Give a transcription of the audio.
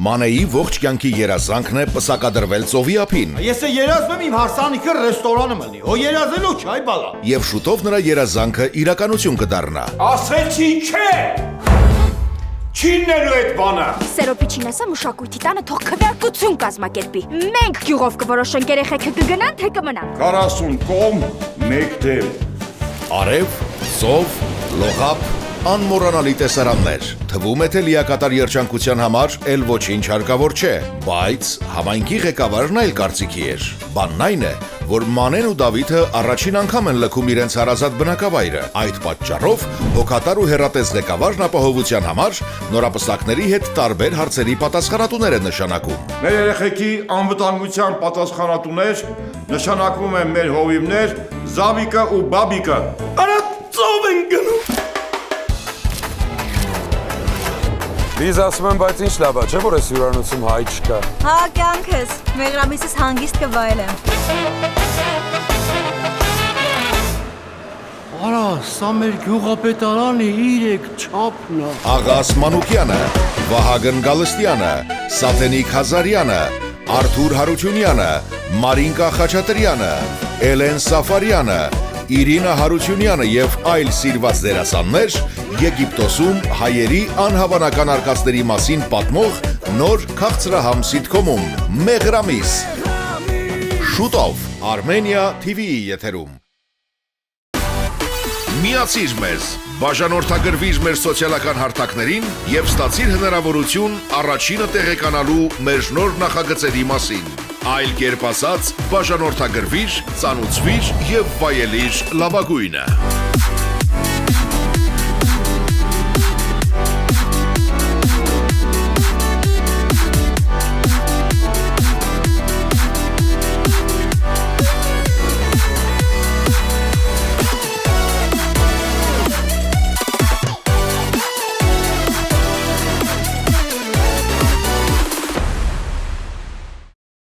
Մանեի ողջ կյանքի երազանքն է պսակադրվել ծովի ափին։ Ես երազում եմ իմ հարսանիքը ռեստորանը մնի, հո երազելու չէ, այ բալա։ Եվ շուտով նրա երազանքը իրականություն կդառնա։ Ասեցի չէ։ Չիննելու այդ բանը։ Սերոպիչինասը մշակույթի տանը թող քվեարկություն կազմակերպի։ Մենք գյուղով կորոշենք երեխեքը կգնան, թե կմնան։ 40 կողմ, 1 դեմ։ Արև, ծով, լողափ, անմոռանալի տեսարաններ։ Թվում է թե լիակատար երջանկության համար էլ ոչինչ հարկավոր չէ, բայց համայնքի ղեկավարն այլ կարծիքի էր։ Բանն այն է, որ Մանեն ու Դավիթը առաջին անգամ են լքում իրենց հարազատ բնակավայրը։ Այդ պատճառով հոգատար ու հեռատես ղեկավարն ապահովության համար նորապսակների հետ տարբեր հարցերի պատասխանատուներ է նշանակում։ Մեր երեխեքի անվտանգության պատասխանատուներ նշանակվում են մեր հովիվներ Զավիկը ու Բաբիկը։ Արա ծով են գնում։ Լիզ ասում եմ, բայց ինչ լավ է, չէ՞ որ այս հյուրանոցում հայ չկա։ Հա, կյանքս, մեղրամիսս հանգիստ կվայելեմ։ Արա, սա մեր գյուղապետարանի 3 չափն է։ Աղաս Մանուկյանը, Վահագն Գալստյանը, Սաթենիկ Հազարյանը, Արթուր Հարությունյանը, Մարինկա Խաչատրյանը, Էլեն Սաֆարյանը, Իրինա Հարությունյանը եւ այլ սիրված դերասաններ Եգիպտոսում հայերի անհավանական արկածների մասին պատմող նոր քաղցրահամ սիթքոմում Մեղրամիս։ Շուտով Armenia TV-ի եթերում։ Միացիր մեզ, բաժանորդագրվիր մեր սոցիալական հարթակներին եւ ստացիր հնարավորություն առաջինը տեղեկանալու մեր նոր նախագծերի մասին։ Այլ կերպ ասած, բաժանորդագրվիր, ծանուցվիր եւ վայելիր լավագույնը։